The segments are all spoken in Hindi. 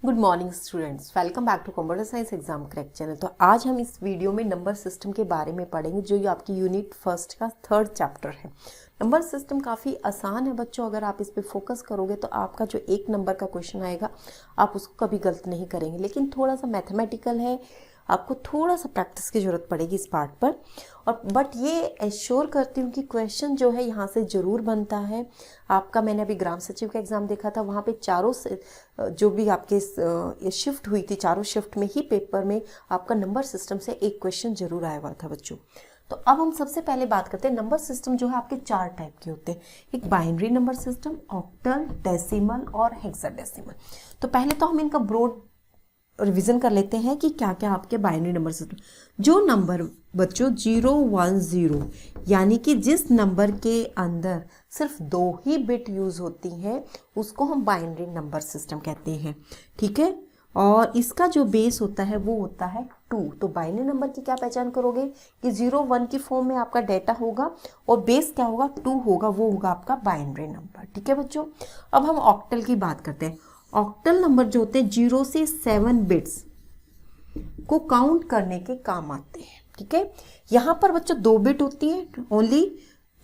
Good morning students, welcome back to computer science exam crack channel. तो आज हम इस वीडियो में नंबर सिस्टम के बारे में पढ़ेंगे, जो ये आपकी यूनिट फर्स्ट का थर्ड चैप्टर है। नंबर सिस्टम काफ़ी आसान है बच्चों, अगर आप इस पे फोकस करोगे तो आपका जो एक नंबर का क्वेश्चन आएगा आप उसको कभी गलत नहीं करेंगे। लेकिन थोड़ा सा मैथमेटिकल है, आपको थोड़ा सा प्रैक्टिस की ज़रूरत पड़ेगी इस पार्ट पर। और बट ये एश्योर करती हूँ कि क्वेश्चन जो है यहाँ से ज़रूर बनता है आपका। मैंने अभी ग्राम सचिव का एग्ज़ाम देखा था, वहाँ पे चारों से जो भी आपके शिफ्ट हुई थी, चारों शिफ्ट में ही पेपर में आपका नंबर सिस्टम से एक क्वेश्चन जरूर आया हुआ था बच्चों। तो अब हम सबसे पहले बात करते हैं, नंबर सिस्टम जो है आपके चार टाइप के होते हैं। एक binary number system, octal, decimal और हेक्साडेसिमल। तो पहले तो हम इनका ब्रॉड रिवीजन कर लेते हैं कि क्या क्या आपके बाइनरी नंबर सिस्टम। जो नंबर बच्चों 0 1 0 यानी कि जिस नंबर के अंदर सिर्फ 2 ही बिट यूज होती हैं उसको हम बाइनरी नंबर सिस्टम कहते हैं, ठीक है। और इसका जो बेस होता है वो होता है 2। तो बाइनरी नंबर की क्या पहचान करोगे कि 0 1 की फॉर्म में आपका डेटा होगा और बेस क्या होगा 2 होगा, वो होगा आपका बाइनरी नंबर, ठीक है बच्चों। अब हम ऑक्टल की बात करते हैं। ऑक्टल नंबर जो होते हैं 0 से 7 बिट्स को काउंट करने के काम आते हैं, ठीक है। यहाँ पर बच्चों 2 बिट होती है, ओनली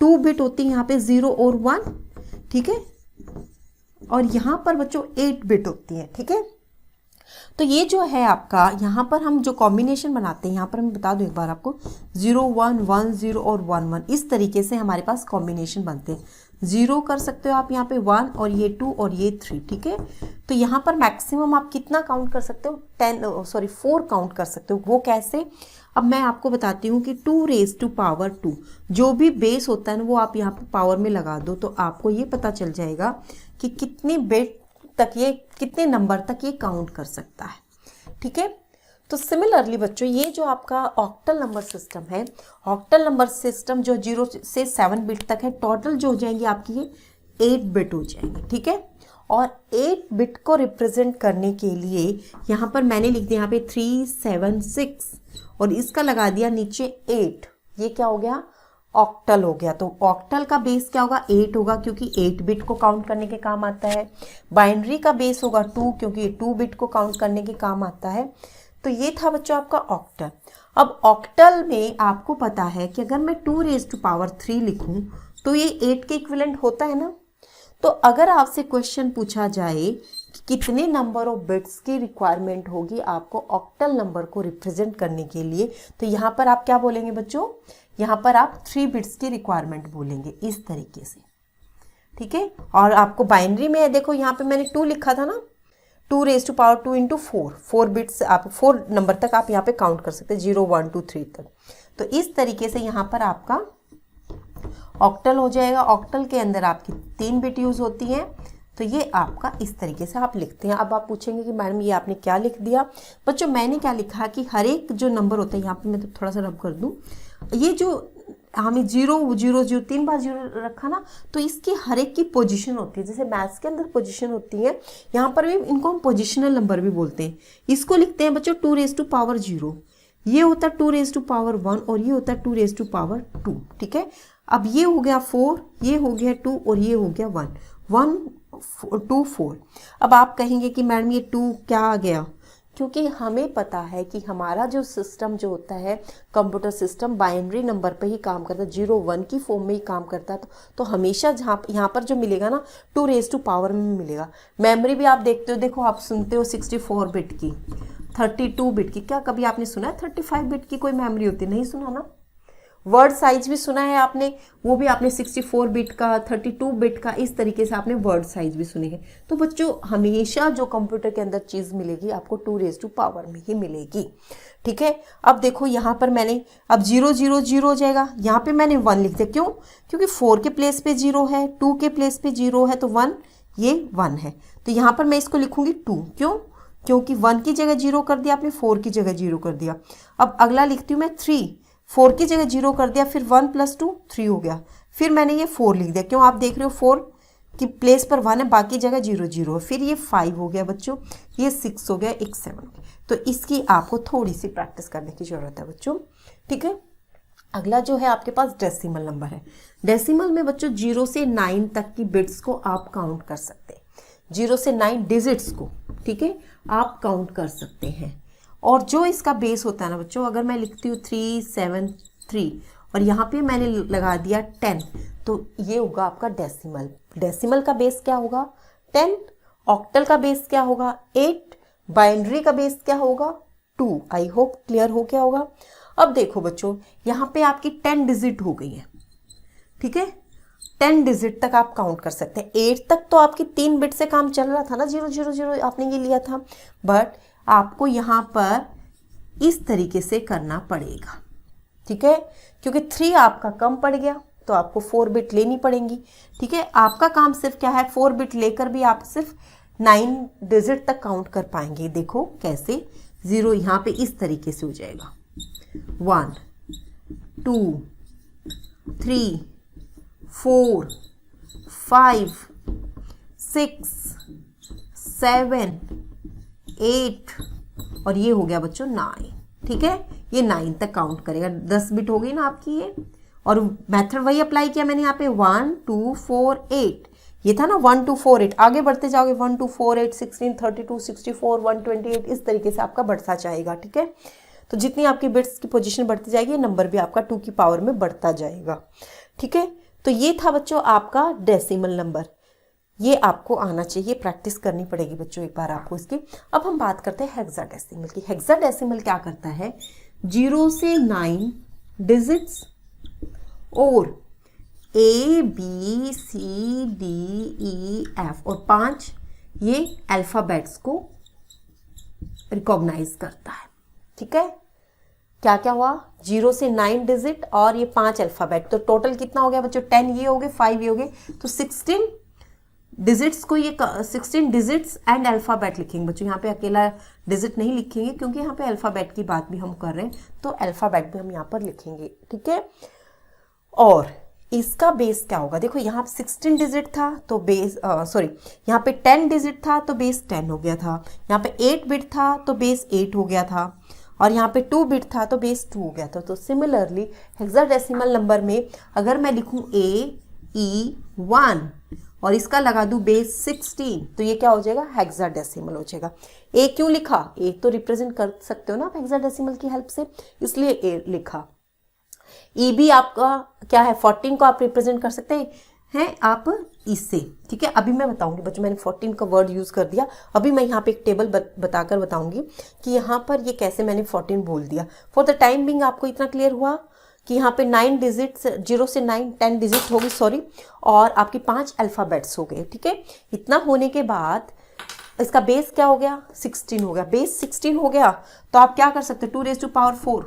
2 बिट होती है यहाँ पे 0 और 1, ठीक है। और यहाँ पर बच्चों 8 बिट होती है, ठीक है। तो ये जो है आपका, यहाँ पर हम जो कॉम्बिनेशन बनाते हैं, यहाँ पर मैं बता दूं एक बार आपको, 0 1 1 0 और 1 1 इस तरीके से हमारे पास कॉम्बिनेशन बनते हैं। 0 कर सकते हो आप यहाँ पे 1 और ये 2 और ये 3, ठीक है। तो यहाँ पर मैक्सिमम आप कितना काउंट कर सकते हो, 4 काउंट कर सकते हो। वो कैसे, अब मैं आपको बताती हूँ कि 2 रेज़ टू पावर 2 जो भी बेस होता है ना वो आप यहाँ पर पावर में लगा दो, तो आपको ये पता चल जाएगा कि कितनी बिट तक ये, कितने नंबर तक ये काउंट कर सकता है, ठीक है। तो सिमिलरली बच्चों ये जो आपका ऑक्टल नंबर सिस्टम है, ऑक्टल नंबर सिस्टम जो 0 से 7 बिट तक है, टोटल जो हो जाएंगे आपकी ये 8 बिट हो जाएंगे, ठीक है। और 8 बिट को रिप्रेजेंट करने के लिए यहाँ पर मैंने लिख दिया यहाँ पे 3 7 6 और इसका लगा दिया नीचे 8। ये क्या हो गया, ऑक्टल हो गया। तो ऑक्टल का बेस क्या होगा, 8 होगा क्योंकि 8 बिट को काउंट करने के काम आता है। बाइनरी का बेस होगा 2 क्योंकि 2 बिट को काउंट करने के काम आता है। तो ये था बच्चों आपका ऑक्टल। अब ऑक्टल में आपको पता है कि अगर मैं 2 रेज़ टू पावर 3 लिखूं तो ये 8 के इक्विवेलेंट होता है ना। तो अगर आपसे क्वेश्चन पूछा जाए कि कितने नंबर ऑफ बिट्स की रिक्वायरमेंट होगी आपको ऑक्टल नंबर को रिप्रेजेंट करने के लिए, तो यहाँ पर आप क्या बोलेंगे बच्चों, यहाँ पर आप 3 बिट्स की रिक्वायरमेंट बोलेंगे इस तरीके से, ठीक है। और आपको बाइनरी में देखो यहाँ पे मैंने 2 लिखा था ना, 2 raise to power 2 into 4 bits, आप 4 नंबर तक आप यहाँ पे काउंट कर सकते हैं, 0 1 2 3 तक। तो इस तरीके से यहाँ पर आपका ऑक्टल हो जाएगा। ऑक्टल के अंदर आपकी 3 बिट यूज होती हैं, तो ये आपका इस तरीके से आप लिखते हैं। अब आप पूछेंगे कि मैडम ये आपने क्या लिख दिया। बच्चों मैंने क्या लिखा कि हर एक जो नंबर होता है, यहाँ पे मैं तो थोड़ा सा रब कर दूं, ये जो हमें 0 0 0 3 बार 0 रखा ना, तो इसकी हर एक की पोजीशन होती है। जैसे मैथ्स के अंदर पोजीशन होती है, यहाँ पर भी इनको हम पोजिशनल नंबर भी बोलते हैं। इसको लिखते हैं बच्चों 2 रेज़ टू पावर 0, ये होता है 2 रेज़ टू पावर 1 और ये होता है 2 रेज़ टू पावर 2, ठीक है। अब ये हो गया 4, ये हो गया 2 और ये हो गया 1 1 2 4। अब आप कहेंगे कि मैडम ये 2 क्या आ गया, क्योंकि हमें पता है कि हमारा जो सिस्टम जो होता है कंप्यूटर सिस्टम बाइनरी नंबर पे ही काम करता है, 0 1 की फॉर्म में ही काम करता है। तो हमेशा जहाँ यहाँ पर जो मिलेगा ना 2 रेज़ टू पावर में मिलेगा। मेमोरी भी आप देखते हो, देखो आप सुनते हो 64 बिट की, 32 बिट की, क्या कभी आपने सुना है 35 बिट की कोई मेमोरी होती, नहीं सुना ना। वर्ड साइज भी सुना है आपने, वो भी आपने 64 बिट का, 32 बिट का, इस तरीके से आपने वर्ड साइज भी सुने हैं। तो बच्चों हमेशा जो कंप्यूटर के अंदर चीज़ मिलेगी आपको 2 रेज़ टू पावर में ही मिलेगी, ठीक है। अब देखो यहाँ पर मैंने, अब 0 0 0 हो जाएगा, यहाँ पे मैंने 1 लिख दिया, क्यों, क्योंकि 4 के प्लेस पे 0 है, 2 के प्लेस पे 0 है, तो 1, ये 1 है। तो यहाँ पर मैं इसको लिखूंगी 2, क्यों, क्योंकि 1 की जगह 0 कर दिया आपने, 4 की जगह 0 कर दिया। अब अगला लिखती हूँ मैं 3, 4 की जगह 0 कर दिया, फिर 1 + 2 3 हो गया, फिर मैंने ये 4 लिख दिया, क्यों, आप देख रहे हो 4 की प्लेस पर 1 है, बाकी जगह 0 0 है, फिर ये 5 हो गया बच्चों, ये 6 हो गया, एक 7 हो गया। तो इसकी आपको थोड़ी सी प्रैक्टिस करने की जरूरत है बच्चों, ठीक है। अगला जो है आपके पास डेसिमल नंबर है। डेसिमल में बच्चों 0 से 9 तक की बिट्स को आप काउंट कर सकते हैं, 0 से 9 डिजिट्स को ठीक है, आप काउंट कर सकते हैं। और जो इसका बेस होता है ना बच्चों, अगर मैं लिखती हूँ 373 और यहाँ पे मैंने लगा दिया 10, तो ये होगा आपका डेसिमल। डेसिमल का बेस क्या होगा 10, ऑक्टल का बेस क्या होगा 8, बाइनरी का बेस क्या होगा 2। आई होप क्लियर हो गया होगा। अब देखो बच्चों, यहाँ पे आपकी 10 डिजिट हो गई है, ठीक है, 10 डिजिट तक आप काउंट कर सकते हैं। 8 तक तो आपकी 3 बिट से काम चल रहा था ना, 000 आपने ये लिया था, बट आपको यहाँ पर इस तरीके से करना पड़ेगा, ठीक है, क्योंकि 3 आपका कम पड़ गया तो आपको 4 बिट लेनी पड़ेंगी, ठीक है। आपका काम सिर्फ क्या है, 4 बिट लेकर भी आप सिर्फ 9 डिजिट तक काउंट कर पाएंगे। देखो कैसे, 0 यहाँ पे इस तरीके से हो जाएगा, 1 2 3 4 5 6 7 8 और ये हो गया बच्चों 9, ठीक है। ये 9 तक काउंट करेगा, 10 बिट हो गई ना आपकी ये। और मेथड वही अप्लाई किया मैंने यहाँ पे, 1 2 4 8, ये था ना 1 2 4 8, आगे बढ़ते जाओगे 1 2 4 8 16 32 64 128, इस तरीके से आपका बढ़ता जाएगा, ठीक है। तो जितनी आपकी बिट्स की पोजीशन बढ़ती जाएगी, नंबर भी आपका 2 की पावर में बढ़ता जाएगा, ठीक है। तो ये था बच्चों आपका डेसिमल नंबर, ये आपको आना चाहिए, प्रैक्टिस करनी पड़ेगी बच्चों एक बार आपको इसकी। अब हम बात करते हैं हेक्साडेसिमल की। हेक्साडेसिमल क्या करता है, 0 से 9 डिजिट्स और A B C D E F और 5 ये अल्फ़ाबेट्स को रिकॉग्नाइज करता है, ठीक है। क्या क्या हुआ, 0 से 9 डिजिट और ये 5 अल्फ़ाबेट, तो टोटल कितना हो गया बच्चों, 10 ये हो गए, 5 ये हो गए, तो 16 डिजिट्स को ये 16 डिजिट्स एंड अल्फ़ाबेट लिखेंगे बच्चों। यहाँ पे अकेला डिजिट नहीं लिखेंगे क्योंकि यहाँ पे अल्फ़ाबेट की बात भी हम कर रहे हैं, तो अल्फ़ाबेट भी हम यहाँ पर लिखेंगे, ठीक है। और इसका बेस क्या होगा, देखो यहाँ 16 डिजिट था तो बेस यहाँ पे 10 डिजिट था तो बेस 10 हो गया था, यहाँ पे 8 बिट था तो बेस 8 हो गया था, और यहाँ पे 2 बिट था तो बेस 2 हो गया था। तो सिमिलरली हेक्साडेसिमल नंबर में अगर मैं लिखूँ AE1 और इसका लगा दूँ बेस 16, तो ये क्या हो जाएगा, हेक्साडेसिमल हो जाएगा। ए क्यों लिखा, ए तो रिप्रेजेंट कर सकते हो ना आप हेक्साडेसिमल की हेल्प से, इसलिए ए लिखा। ई भी आपका क्या है, 14 को आप रिप्रेजेंट कर सकते हैं आप इससे, ठीक है। अभी मैं बताऊंगी बच्चों, मैंने 14 का वर्ड यूज़ कर दिया, अभी मैं यहाँ पे एक टेबल बताकर बताऊंगी कि यहाँ पर ये कैसे मैंने 14 बोल दिया। फॉर द टाइम बिंग आपको इतना क्लियर हुआ कि यहाँ पे 9 डिजिट्स, 0 से 9 10 डिजिट होगी सॉरी, और आपकी 5 अल्फ़ाबेट्स हो गए, ठीक है। इतना होने के बाद इसका बेस क्या हो गया, 16 हो गया। बेस 16 हो गया तो आप क्या कर सकते हैं, 2 raised to power 4,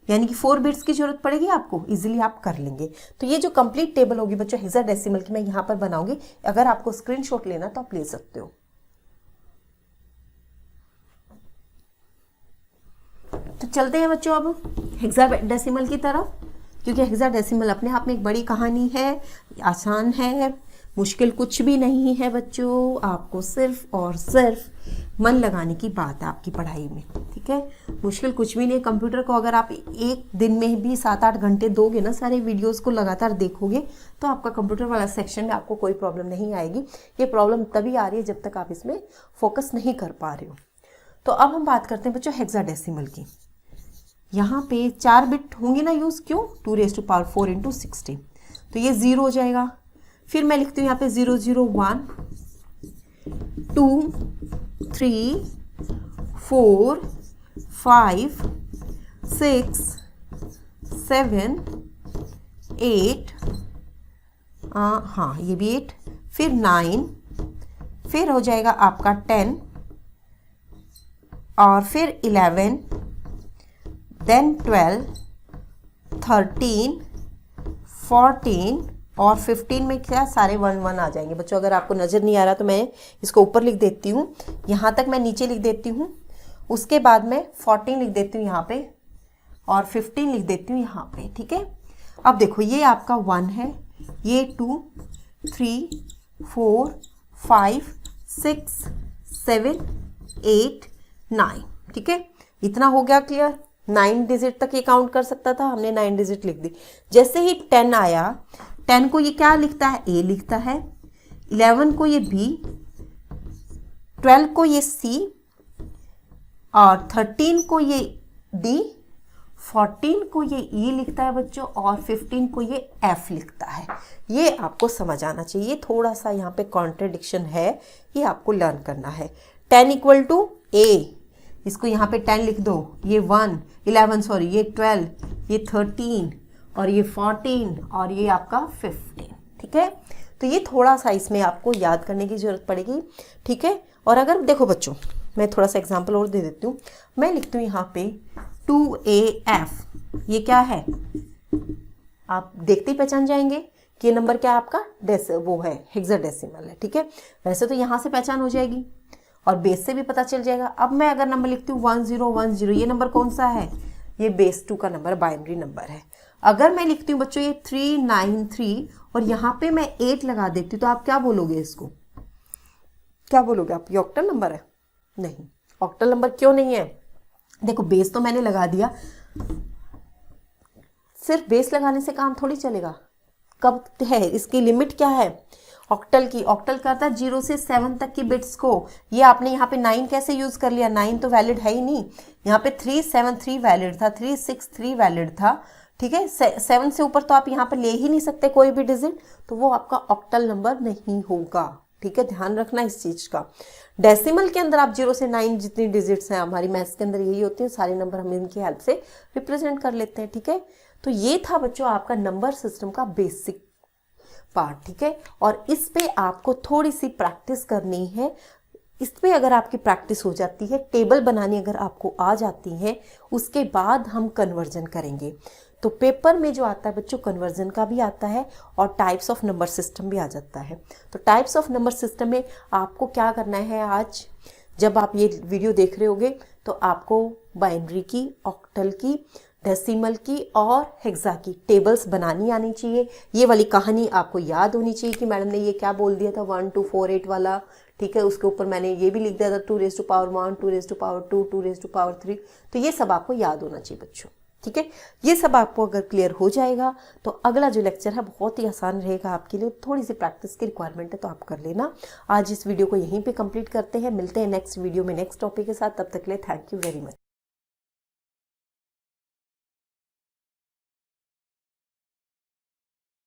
यानी कि 4 बिट्स की जरूरत पड़ेगी आपको, इजीली आप कर लेंगे। तो ये जो कंप्लीट टेबल होगी बच्चों हेक्साडेसिमल की, मैं यहाँ पर बनाऊंगी, अगर आपको स्क्रीनशॉट लेना तो आप ले सकते हो। तो चलते हैं बच्चों अब हेक्साडेसिमल की तरफ, क्योंकि हेक्साडेसिमल अपने आप में एक बड़ी कहानी है, आसान है, मुश्किल कुछ भी नहीं है बच्चों, आपको सिर्फ और सिर्फ मन लगाने की बात है आपकी पढ़ाई में, ठीक है। मुश्किल कुछ भी नहीं है। कंप्यूटर को अगर आप एक दिन में भी 7-8 घंटे दोगे ना, सारे वीडियोस को लगातार देखोगे, तो आपका कंप्यूटर वाला सेक्शन में आपको कोई प्रॉब्लम नहीं आएगी। ये प्रॉब्लम तभी आ रही है जब तक आप इसमें फोकस नहीं कर पा रहे हो। तो अब हम बात करते हैं बच्चों हेक्साडेसिमल की। यहाँ पे 4 बिट होंगे ना यूज़, क्यों, 2 raised to power 4 into 16, तो ये 0 हो जाएगा। फिर मैं लिखती हूँ यहाँ पे 0 0 1 2 3 4 5 6 7 8, हाँ ये भी 8, फिर 9, फिर हो जाएगा आपका 10, और फिर 11, देन 12, 13, 14 और 15 में क्या सारे 1 1 आ जाएंगे बच्चों। अगर आपको नज़र नहीं आ रहा तो मैं इसको ऊपर लिख देती हूँ, यहाँ तक मैं नीचे लिख देती हूँ, उसके बाद मैं 14 लिख देती हूँ यहाँ पे, और 15 लिख देती हूँ यहाँ पे, ठीक है। अब देखो ये आपका 1 है, ये 2 3 4 5 6 7 8 9, ठीक है। इतना हो गया क्लियर। 9 डिजिट तक ये काउंट कर सकता था, हमने 9 डिजिट लिख दी। जैसे ही 10 आया, 10 को ये क्या लिखता है, ए लिखता है, 11 को ये बी, 12 को ये C और 13 को ये D, 14 को ये E लिखता है बच्चों और 15 को ये F लिखता है। ये आपको समझ आना चाहिए। ये थोड़ा सा यहाँ पे कॉन्ट्रडिक्शन है, ये आपको लर्न करना है। 10 इक्वल टू A, इसको यहाँ पे 10 लिख दो, ये 11 सॉरी, ये 12, ये 13 और ये 14 और ये आपका 15। ठीक है, तो ये थोड़ा सा इसमें आपको याद करने की जरूरत पड़ेगी। ठीक है, और अगर देखो बच्चों, मैं थोड़ा सा एग्जांपल और दे देती हूँ। मैं लिखती हूँ यहाँ पे 2AF, ये क्या है, आप देखते ही पहचान जाएंगे कि ये नंबर क्या है आपका, वो है हेक्साडेसिमल है। ठीक है, वैसे तो यहाँ से पहचान हो जाएगी और बेस से भी पता चल जाएगा। अब मैं अगर नंबर लिखती हूँ 1010, ये नंबर कौन सा है, ये बेस 2 का नंबर, बाइनरी नंबर है। अगर मैं लिखती हूँ बच्चों ये 393 और यहाँ पे मैं 8 लगा देती हूँ, तो आप क्या बोलोगे, इसको क्या बोलोगे आप, ये ऑक्टल नंबर है? नहीं, ऑक्टल नंबर क्यों नहीं है? देखो, बेस तो मैंने लगा दिया, सिर्फ बेस लगाने से काम थोड़ी चलेगा। कब है इसकी लिमिट, क्या है ऑक्टल की? ऑक्टल करता है 0 से 7 तक की बिट्स को। ये आपने यहाँ पे 9 कैसे यूज कर लिया, 9 तो वैलिड है ही नहीं। यहाँ पे 373 वैलिड था, 363 वैलिड था। ठीक है, 7 से ऊपर तो आप यहाँ पे ले ही नहीं सकते कोई भी डिजिट, तो वो आपका ऑक्टल नंबर नहीं होगा। ठीक है, ध्यान रखना इस चीज का। डेसिमल के अंदर आप 0 से 9 जितनी डिजिट्स हैं, हमारी मैथ्स के अंदर यही होती है, सारे नंबर हम इनकी हेल्प से रिप्रेजेंट कर लेते हैं। ठीक है, तो ये था बच्चों आपका नंबर सिस्टम का बेसिक पार्ट। ठीक है, और इस पे आपको थोड़ी सी प्रैक्टिस करनी है। इस पे अगर आपकी प्रैक्टिस हो जाती है, टेबल बनानी अगर आपको आ जाती है, उसके बाद हम कन्वर्जन करेंगे। तो पेपर में जो आता है बच्चों, कन्वर्जन का भी आता है और टाइप्स ऑफ नंबर सिस्टम भी आ जाता है। तो टाइप्स ऑफ नंबर सिस्टम में आपको क्या करना है, आज जब आप ये वीडियो देख रहे होगे तो आपको बाइनरी की, ऑक्टल की, डेसिमल की और हेक्सा की टेबल्स बनानी आनी चाहिए। ये वाली कहानी आपको याद होनी चाहिए कि मैडम ने ये क्या बोल दिया था, 1 2 4 8 वाला। ठीक है, उसके ऊपर मैंने ये भी लिख दिया था 2 raised to power 1, 2 raised to power 2, 2 raised to power 3। तो ये सब आपको याद होना चाहिए बच्चों। ठीक है, ये सब आपको अगर क्लियर हो जाएगा तो अगला जो लेक्चर है बहुत ही आसान रहेगा आपके लिए। थोड़ी सी प्रैक्टिस की रिक्वायरमेंट है, तो आप कर लेना। आज इस वीडियो को यहीं पे कंप्लीट करते हैं, मिलते हैं नेक्स्ट वीडियो में नेक्स्ट टॉपिक के साथ। तब तक के लिए थैंक यू वेरी मच।